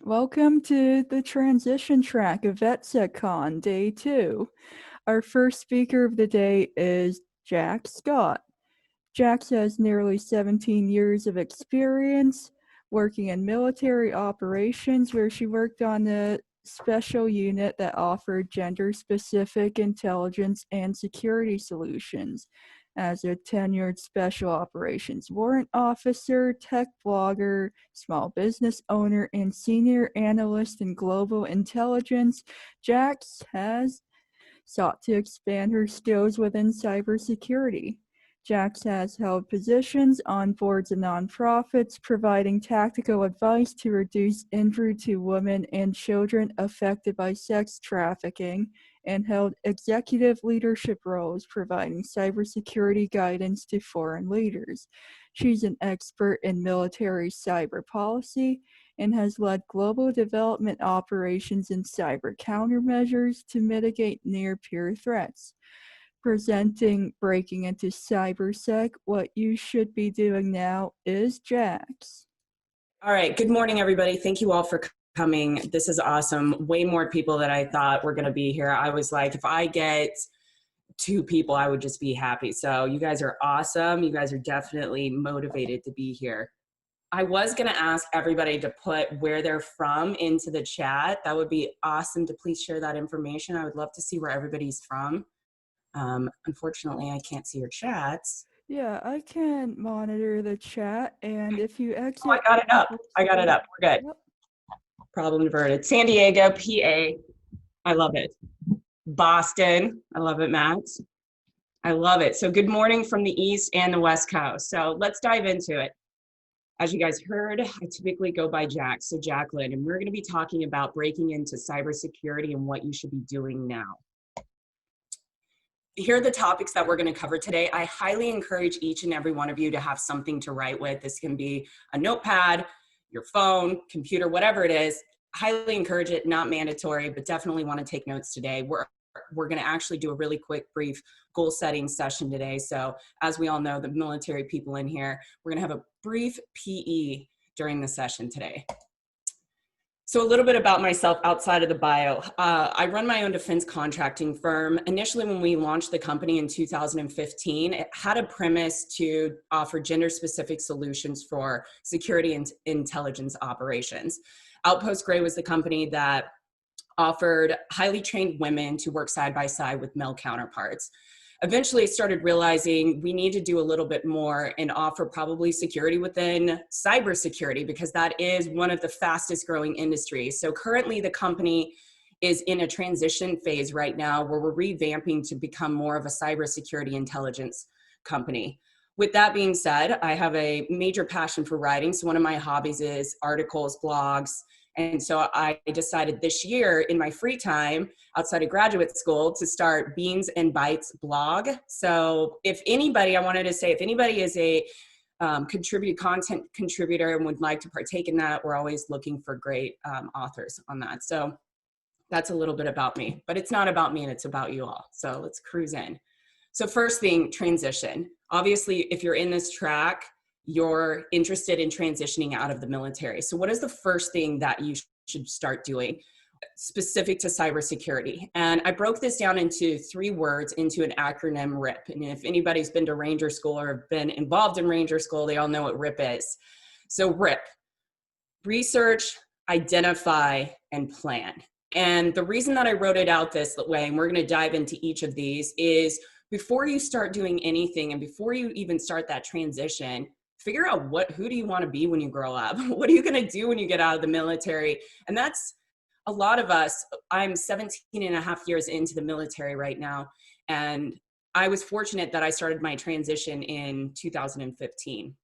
Welcome to the transition track of VetSec Day 2. Our first speaker of the day is Jack Scott. Jax has nearly 17 years of experience working in military operations, where she worked on a special unit that offered gender-specific intelligence and security solutions. As a tenured special operations warrant officer, tech blogger, small business owner, and senior analyst in global intelligence, Jax has sought to expand her skills within cybersecurity. Jax has held positions on boards of nonprofits, providing tactical advice to reduce injury to women and children affected by sex trafficking, and held executive leadership roles, providing cybersecurity guidance to foreign leaders. She's an expert in military cyber policy and has led global development operations in cyber countermeasures to mitigate near-peer threats. Presenting Breaking into Cybersec, what you should be doing now is Jax. All right. Good morning, everybody. Thank you all for coming. This is awesome. Way more people than I thought were going to be here. I was like, if I get 2 people, I would just be happy. So you guys are awesome. You guys are definitely motivated to be here. I was going to ask everybody to put where they're from into the chat. That would be awesome to please share that information. I would love to see where everybody's from. Unfortunately, I can't see your chats. Yeah, I can monitor the chat, and if you exit... Oh, I got it up. I got it up. We're good. Yep. Problem diverted. San Diego, PA. I love it. Boston. I love it, Matt. I love it. So good morning from the East and the West Coast. So let's dive into it. As you guys heard, I typically go by Jack, so Jacqueline, and we're going to be talking about breaking into cybersecurity and what you should be doing now. Here are the topics that we're going to cover today. I highly encourage each and every one of you to have something to write with. This can be a notepad, your phone, computer, whatever it is. Highly encourage it, not mandatory, but definitely want to take notes today. We're going to actually do a really quick, brief goal setting session today. So as we all know, the military people in here, we're going to have a brief PE during the session today. So a little bit about myself outside of the bio. I run my own defense contracting firm. Initially, when we launched the company in 2015, it had a premise to offer gender-specific solutions for security and intelligence operations. Outpost Gray was the company that offered highly trained women to work side by side with male counterparts. Eventually, I started realizing we need to do a little bit more and offer probably security within cybersecurity, because that is one of the fastest growing industries. So currently the company is in a transition phase right now where we're revamping to become more of a cybersecurity intelligence company. With that being said, I have a major passion for writing. So one of my hobbies is articles, blogs. And so I decided this year in my free time outside of graduate school to start Beans and Bytes blog. So if anybody, I wanted to say, if anybody is a content contributor and would like to partake in that, we're always looking for great authors on that. So that's a little bit about me, but it's not about me and it's about you all. So let's cruise in. So first thing, transition. Obviously, if you're in this track, you're interested in transitioning out of the military. So what is the first thing that you should start doing specific to cybersecurity? And I broke this down into 3 words into an acronym RIP. And if anybody's been to Ranger School or been involved in Ranger School, they all know what RIP is. So RIP, research, identify, and plan. And the reason that I wrote it out this way, and we're going to dive into each of these, is before you start doing anything and before you even start that transition, figure out who do you want to be when you grow up? What are you going to do when you get out of the military? And that's a lot of us. I'm 17 and a half years into the military right now. And I was fortunate that I started my transition in 2015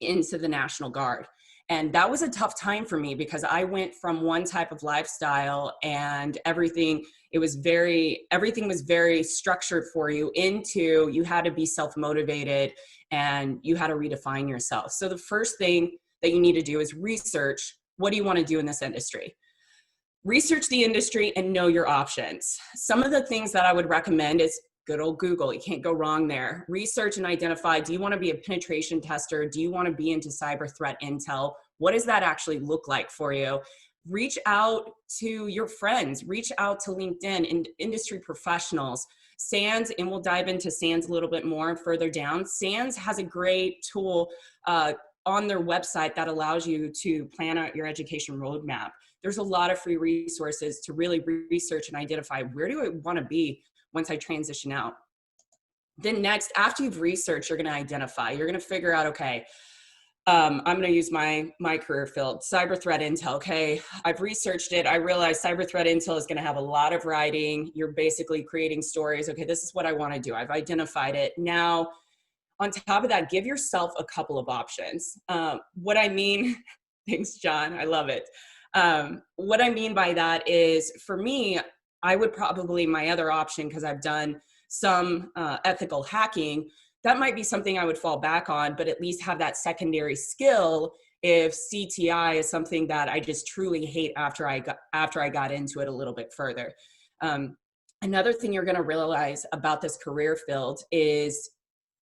into the National Guard. And that was a tough time for me because I went from one type of lifestyle and everything was very structured for you into you had to be self-motivated and you had to redefine yourself. So the first thing that you need to do is research, what do you want to do in this industry? Research the industry and know your options. Some of the things that I would recommend is good old Google. You can't go wrong there. Research and identify, do you want to be a penetration tester? Do you want to be into cyber threat intel? What does that actually look like for you? reach out to your friends, reach out to LinkedIn and industry professionals. SANS, and we'll dive into SANS a little bit more further down. SANS has a great tool on their website that allows you to plan out your education roadmap. There's a lot of free resources to really research and identify, where do I want to be once I transition out? Then next, after you've researched, you're going to identify. You're going to figure out, okay, I'm going to use my career field, cyber threat intel. Okay, I've researched it. I realize cyber threat intel is going to have a lot of writing. You're basically creating stories. Okay, this is what I want to do. I've identified it. Now, on top of that, give yourself a couple of options. What I mean, thanks, John. I love it. What I mean by that is, for me, I would probably, my other option, because I've done some ethical hacking, that might be something I would fall back on, but at least have that secondary skill if CTI is something that I just truly hate after I got into it a little bit further. Another thing you're going to realize about this career field is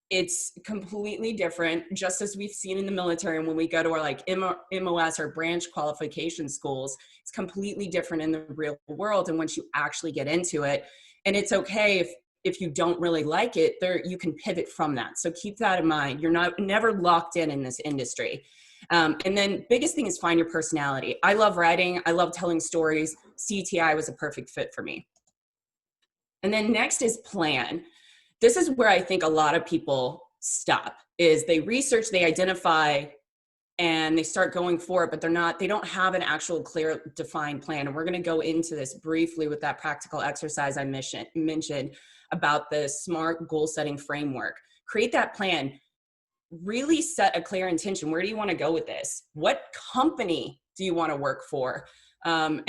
it's completely different, just as we've seen in the military. And when we go to our like MOS or branch qualification schools, it's completely different in the real world. And once you actually get into it, and it's okay if you don't really like it, there you can pivot from that. So keep that in mind. You're never locked in this industry. And then biggest thing is find your personality. I love writing. I love telling stories. CTI was a perfect fit for me. And then next is plan. This is where I think a lot of people stop, is they research, they identify, and they start going for it, but they don't have an actual clear defined plan. And we're going to go into this briefly with that practical exercise I mentioned about the SMART goal setting framework. Create that plan, really set a clear intention. Where do you want to go with this? What company do you want to work for? And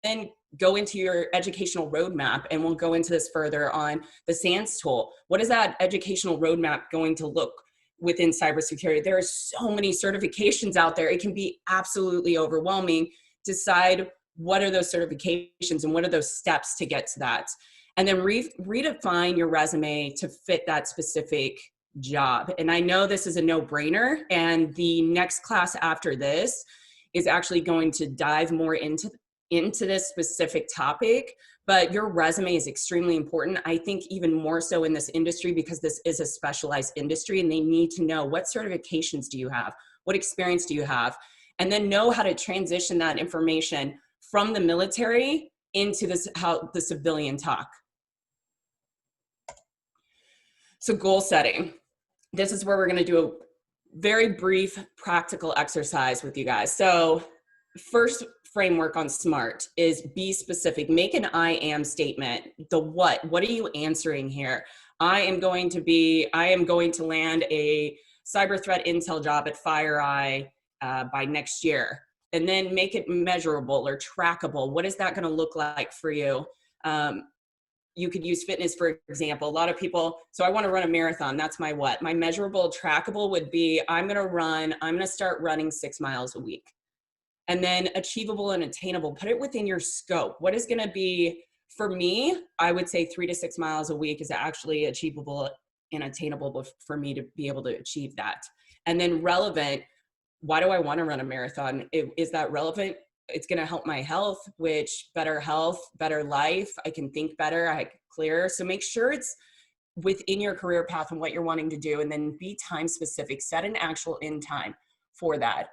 then go into your educational roadmap, and we'll go into this further on the SANS tool. What is that educational roadmap going to look within cybersecurity? There are so many certifications out there. It can be absolutely overwhelming. Decide what are those certifications and what are those steps to get to that. And then redefine your resume to fit that specific job. And I know this is a no-brainer, and the next class after this is actually going to dive more into this specific topic, but your resume is extremely important. I think even more so in this industry, because this is a specialized industry and they need to know, what certifications do you have? What experience do you have? And then know how to transition that information from the military into the civilian talk. So goal setting. This is where we're going to do a very brief practical exercise with you guys. So first framework on SMART is be specific. Make an I am statement. The what are you answering here? I am going to land a cyber threat intel job at FireEye by next year. And then make it measurable or trackable. What is that going to look like for you? You could use fitness, for example. A lot of people, so I want to run a marathon. That's my what. My measurable, trackable would be, I'm going to start running 6 miles a week. And then achievable and attainable, put it within your scope. What is going to be, for me, I would say 3 to 6 miles a week is actually achievable and attainable for me to be able to achieve that. And then relevant, why do I want to run a marathon? Is that relevant? It's going to help my health, which better health, better life. I can think better, I can clearer. So make sure it's within your career path and what you're wanting to do, and then be time specific. Set an actual end time for that.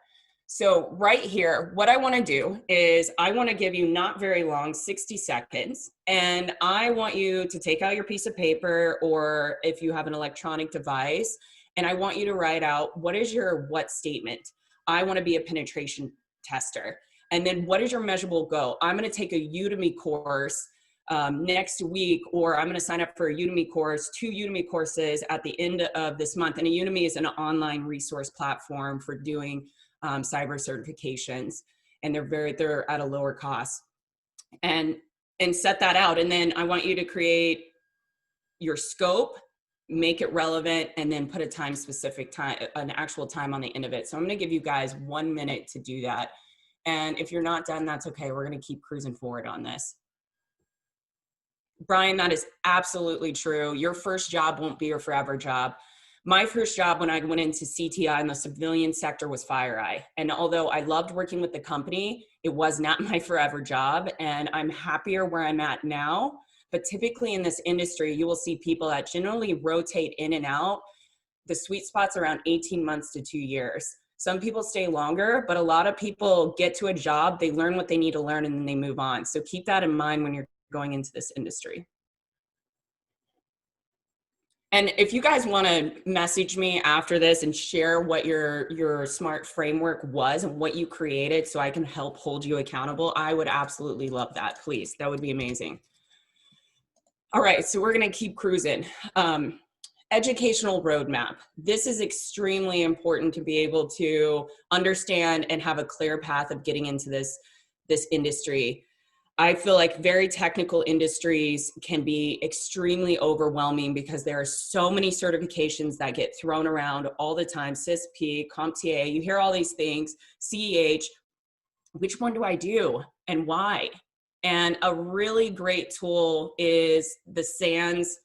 So right here, what I want to do is I want to give you not very long, 60 seconds. And I want you to take out your piece of paper, or if you have an electronic device, and I want you to write out, what is your what statement? I want to be a penetration tester. And then what is your measurable goal? I'm going to take a Udemy course next week, or I'm going to sign up for a Udemy course, 2 Udemy courses at the end of this month. And a Udemy is an online resource platform for doing cyber certifications, and they're at a lower cost, and set that out. And then I want you to create your scope, make it relevant, and then put an actual time on the end of it. So I'm going to give you guys 1 minute to do that. And if you're not done, that's okay. We're going to keep cruising forward on this. Brian, that is absolutely true. Your first job won't be your forever job. My first job when I went into CTI in the civilian sector was FireEye. And although I loved working with the company, it was not my forever job. And I'm happier where I'm at now. But typically in this industry, you will see people that generally rotate in and out. The sweet spot's around 18 months to 2 years. Some people stay longer, but a lot of people get to a job, they learn what they need to learn, and then they move on. So keep that in mind when you're going into this industry. And if you guys want to message me after this and share what your SMART framework was and what you created so I can help hold you accountable, I would absolutely love that. Please, that would be amazing. All right, so we're going to keep cruising. Educational roadmap. This is extremely important to be able to understand and have a clear path of getting into this industry. I feel like very technical industries can be extremely overwhelming because there are so many certifications that get thrown around all the time. CISP, CompTIA, you hear all these things, CEH. Which one do I do and why? And a really great tool is the SANS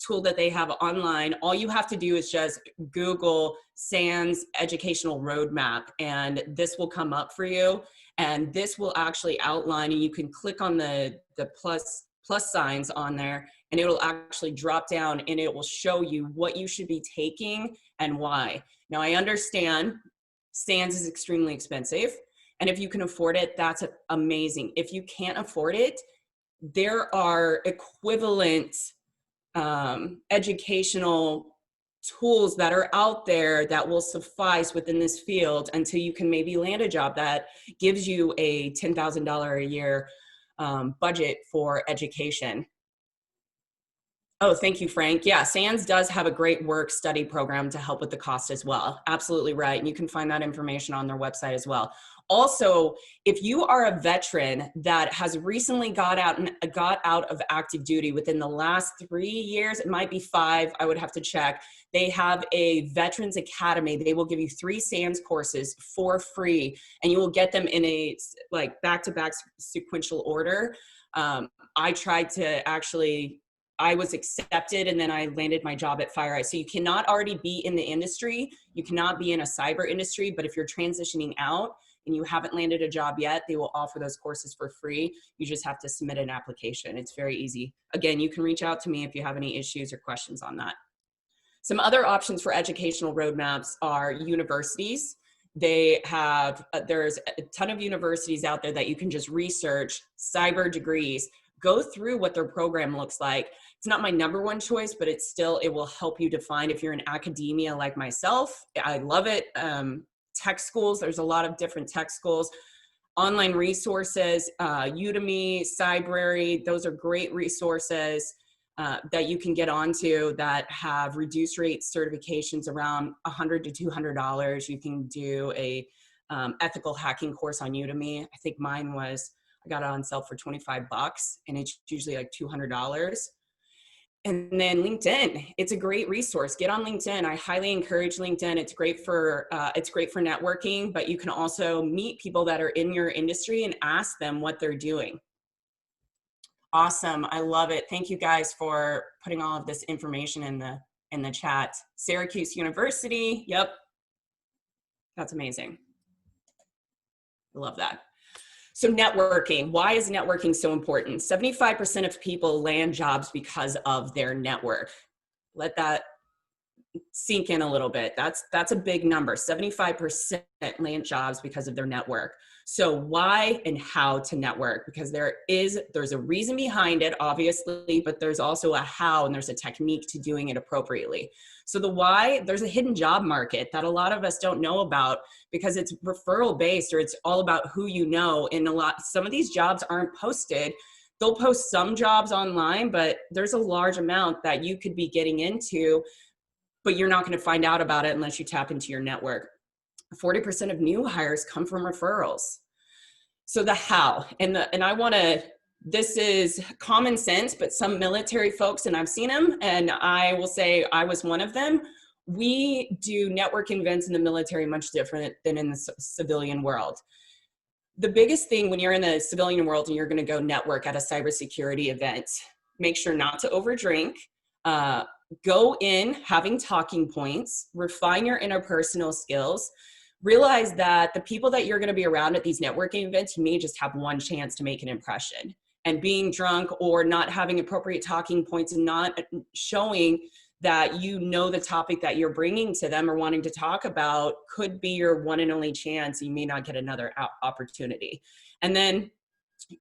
tool that they have online. All you have to do is just Google SANS educational roadmap, and this will come up for you. And this will actually outline, and you can click on the plus signs on there, and it'll actually drop down and it will show you what you should be taking and why. Now, I understand SANS is extremely expensive, and if you can afford it, that's amazing. If you can't afford it, there are equivalent educational tools that are out there that will suffice within this field until you can maybe land a job that gives you a $10,000 a year budget for education. Oh, thank you, Frank. Yeah, SANS does have a great work study program to help with the cost as well. Absolutely right. And you can find that information on their website as well. Also, if you are a veteran that has recently got out of active duty within the last 3 years, it might be 5, I would have to check. They have a Veterans Academy. They will give you 3 SANS courses for free, and you will get them in a like back-to-back sequential order. I tried to actually, I was accepted and then I landed my job at FireEye. So you cannot already be in the industry. You cannot be in a cyber industry, but if you're transitioning out and you haven't landed a job yet, they will offer those courses for free. You just have to submit an application. It's very easy. Again, you can reach out to me if you have any issues or questions on that. Some other options for educational roadmaps are universities. They have, there's a ton of universities out there that you can just research cyber degrees, go through what their program looks like. It's not my number one choice, but it's still, it will help you define if you're in academia like myself. I love it. Tech schools, there's a lot of different tech schools. Online resources, Udemy, Cybrary, those are great resources that you can get onto that have reduced rate certifications around $100 to $200. You can do a ethical hacking course on Udemy. I think mine was, I got it on sale for $25 and it's usually like $200. And then LinkedIn, it's a great resource. Get on LinkedIn. I highly encourage LinkedIn. It's great for networking, but you can also meet people that are in your industry and ask them what they're doing. Awesome. I love it. Thank you guys for putting all of this information in the chat. Syracuse University. Yep. That's amazing. I love that. So networking, why is networking so important? 75% of people land jobs because of their network. Let that sink in a little bit. That's a big number. 75% land jobs because of their network. So why and how to network? Because there's a reason behind it, obviously, but there's also a how and there's a technique to doing it appropriately. So the why, there's a hidden job market that a lot of us don't know about because it's referral based or it's all about who you know. And some of these jobs aren't posted. They'll post some jobs online, but there's a large amount that you could be getting into, but you're not going to find out about it unless you tap into your network. 40% of new hires come from referrals. So the how, and I want to, this is common sense, but some military folks, and I've seen them, and I will say I was one of them. We do network events in the military much different than in the civilian world. The biggest thing when you're in the civilian world and you're going to go network at a cybersecurity event, make sure not to overdrink. go in having talking points, refine your interpersonal skills, realize that the people that you're going to be around at these networking events, you may just have one chance to make an impression. And being drunk or not having appropriate talking points and not showing that you know the topic that you're bringing to them or wanting to talk about could be your one and only chance. You may not get another opportunity. And then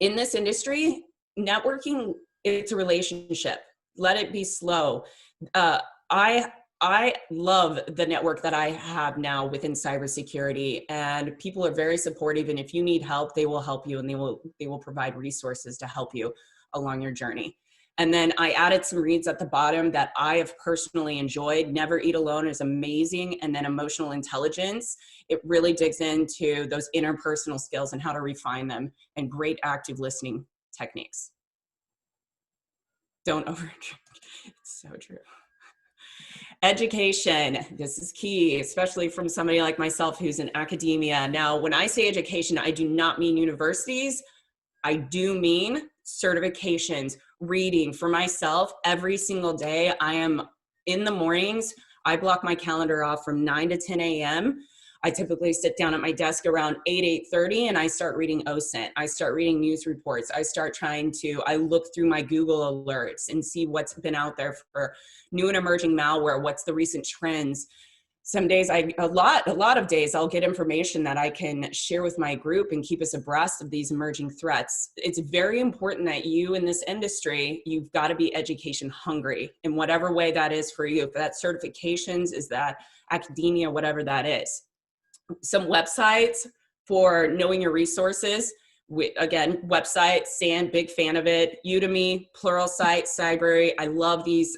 in this industry, networking, it's a relationship. Let it be slow. I love the network that I have now within cybersecurity, and people are very supportive. And if you need help, they will help you, and they will provide resources to help you along your journey. And then I added some reads at the bottom that I have personally enjoyed. Never Eat Alone is amazing. And then Emotional Intelligence, it really digs into those interpersonal skills and how to refine them, and great active listening techniques. Don't overdrink. It's so true. Education, this is key, especially from somebody like myself who's in academia. Now, when I say education, I do not mean universities. I do mean certifications, reading. For myself, every single day, I am in the mornings, I block my calendar off from 9 to 10 a.m. I typically sit down at my desk around 8:30, and I start reading OSINT. I start reading news reports. I look through my Google alerts and see what's been out there for new and emerging malware, what's the recent trends. Some days, a lot of days, I'll get information that I can share with my group and keep us abreast of these emerging threats. It's very important that you in this industry, you've got to be education hungry in whatever way that is for you. If that's certifications, is that academia, whatever that is. Some websites for knowing your resources. Again, website, SAN, big fan of it. Udemy, Pluralsight, Cybery. I love these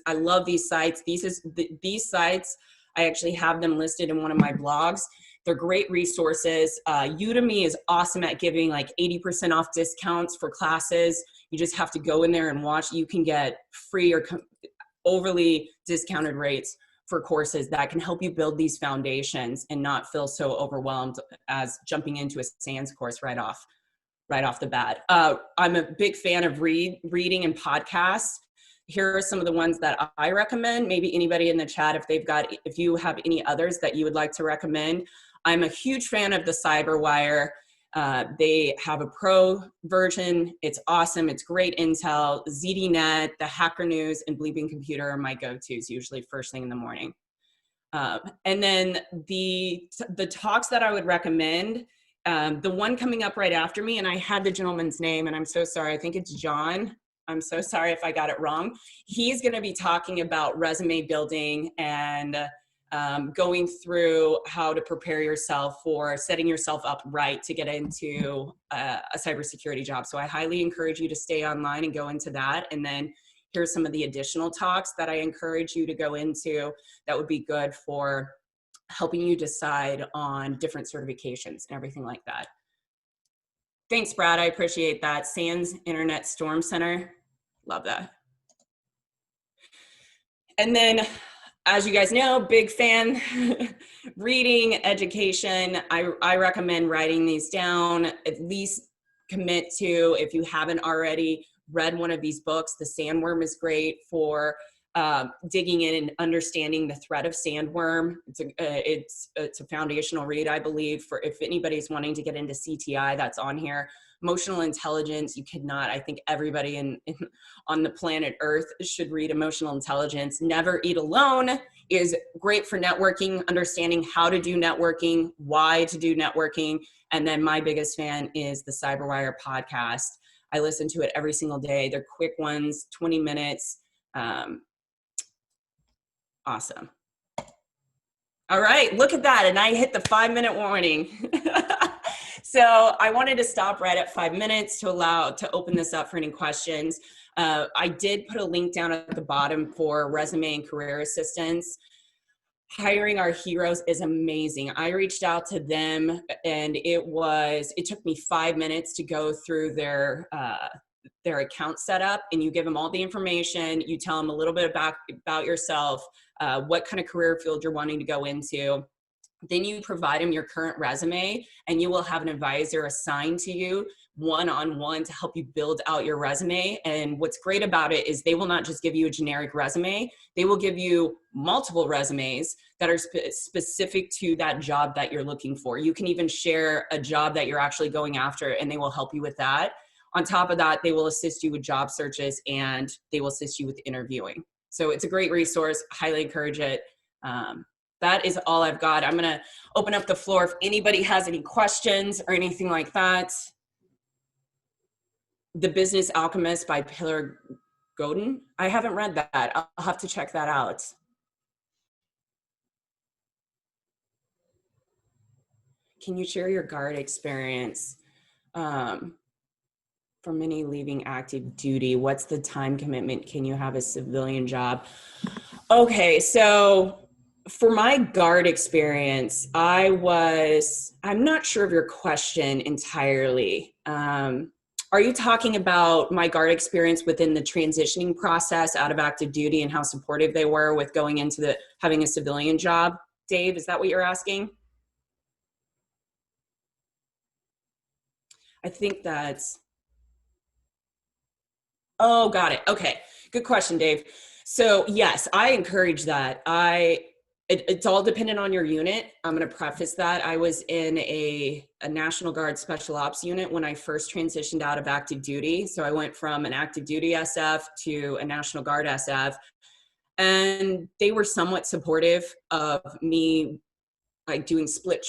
sites. These sites, I actually have them listed in one of my blogs. They're great resources. Udemy is awesome at giving like 80% off discounts for classes. You just have to go in there and watch. You can get free or overly discounted rates for courses that can help you build these foundations and not feel so overwhelmed as jumping into a SANS course right off the bat. I'm a big fan of reading and podcasts. Here are some of the ones that I recommend. Maybe anybody in the chat, if you have any others that you would like to recommend. I'm a huge fan of the CyberWire. They have a pro version. It's awesome. It's great intel. ZDNet, the Hacker News, and Bleeping Computer are my go-tos, usually first thing in the morning. And then the talks that I would recommend, the one coming up right after me, and I had the gentleman's name, and I'm so sorry. I think it's John. I'm so sorry if I got it wrong. He's going to be talking about resume building and going through how to prepare yourself for setting yourself up right to get into a cybersecurity job. So I highly encourage you to stay online and go into that. And then here's some of the additional talks that I encourage you to go into that would be good for helping you decide on different certifications and everything like that. Thanks, Brad. I appreciate that. SANS Internet Storm Center. Love that. And then, as you guys know, big fan, reading, education. I recommend writing these down. At least commit to, if you haven't already read one of these books. The Sandworm is great for digging in and understanding the threat of sandworm. It's a foundational read, I believe, for if anybody's wanting to get into CTI, that's on here. Emotional Intelligence, you could not, I think everybody on the planet Earth should read Emotional Intelligence. Never Eat Alone is great for networking, understanding how to do networking, why to do networking. And then my biggest fan is the CyberWire podcast. I listen to it every single day. They're quick ones, 20 minutes. Awesome. All right, look at that. And I hit the 5-minute warning. So I wanted to stop right at 5 minutes to open this up for any questions. I did put a link down at the bottom for resume and career assistance. Hiring our heroes is amazing. I reached out to them, and it took me 5 minutes to go through their account setup, and you give them all the information. You tell them a little bit about yourself, what kind of career field you're wanting to go into. Then you provide them your current resume, and you will have an advisor assigned to you one-on-one to help you build out your resume. And what's great about it is they will not just give you a generic resume, they will give you multiple resumes that are specific to that job that you're looking for. You can even share a job that you're actually going after, and they will help you with that. On top of that, they will assist you with job searches, and they will assist you with interviewing. So it's a great resource. Highly encourage it. That is all I've got. I'm going to open up the floor if anybody has any questions or anything like that. The Business Alchemist by Pilar Godin. I haven't read that. I'll have to check that out. Can you share your guard experience? For many leaving active duty, what's the time commitment? Can you have a civilian job? Okay, so for my guard experience, I'm not sure of your question entirely. Are you talking about my guard experience within the transitioning process out of active duty and how supportive they were with going into having a civilian job? Dave, is that what you're asking? I think that's, oh, got it. Okay, good question, Dave. So yes, I encourage that. It's all dependent on your unit. I'm going to preface that. I was in a National Guard Special Ops unit when I first transitioned out of active duty. So I went from an active duty SF to a National Guard SF. And they were somewhat supportive of me like doing split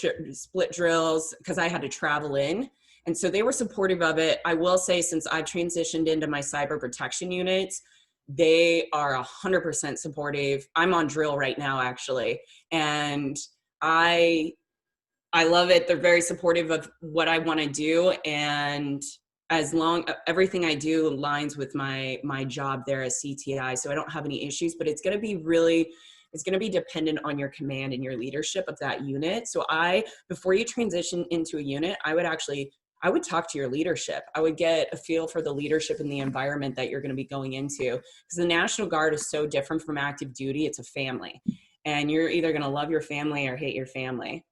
drills because I had to travel in. And so they were supportive of it. I will say, since I transitioned into my cyber protection units, they are 100% supportive. I'm on drill right now, actually. And I love it. They're very supportive of what I want to do. And as long everything I do aligns with my job there as CTI. So I don't have any issues, but it's going to be dependent on your command and your leadership of that unit. So before you transition into a unit, I would talk to your leadership. I would get a feel for the leadership and the environment that you're going to be going into, because the National Guard is so different from active duty. It's a family, and you're either going to love your family or hate your family.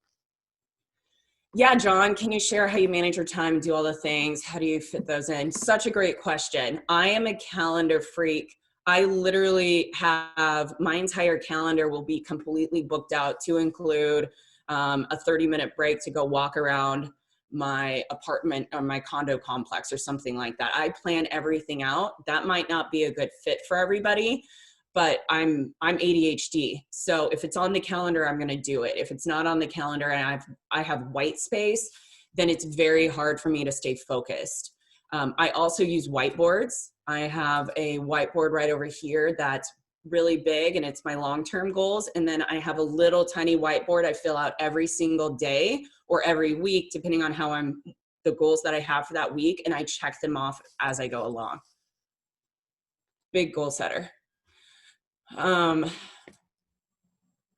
Yeah, John, can you share how you manage your time and do all the things? How do you fit those in? Such a great question. I am a calendar freak. I literally have my entire calendar will be completely booked out to include a 30-minute break to go walk around my apartment or my condo complex or something like that. I plan everything out. That might not be a good fit for everybody, but I'm ADHD. So if it's on the calendar, I'm going to do it. If it's not on the calendar and I have white space, then it's very hard for me to stay focused. I also use whiteboards. I have a whiteboard right over here that's really big, and it's my long-term goals. And then I have a little tiny whiteboard I fill out every single day or every week, depending on the goals that I have for that week. And I check them off as I go along. Big goal setter.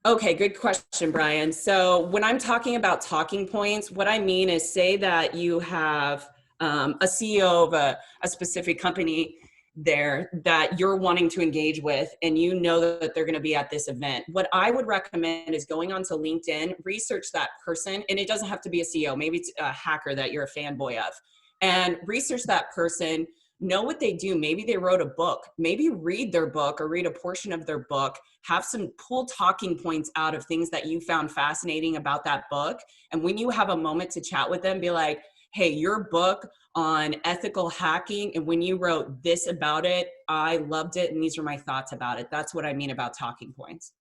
Okay, good question, Brian. So when I'm talking about talking points, what I mean is, say that you have a CEO of a specific company there that you're wanting to engage with, and you know that they're going to be at this event. What I would recommend is going onto LinkedIn, research that person, and it doesn't have to be a CEO. Maybe it's a hacker that you're a fanboy of, and research that person. Know what they do. Maybe they wrote a book. Maybe read their book or read a portion of their book. Have some pull talking points out of things that you found fascinating about that book. And when you have a moment to chat with them, be like, hey, your book on ethical hacking, and when you wrote this about it, I loved it, and these are my thoughts about it. That's what I mean about talking points.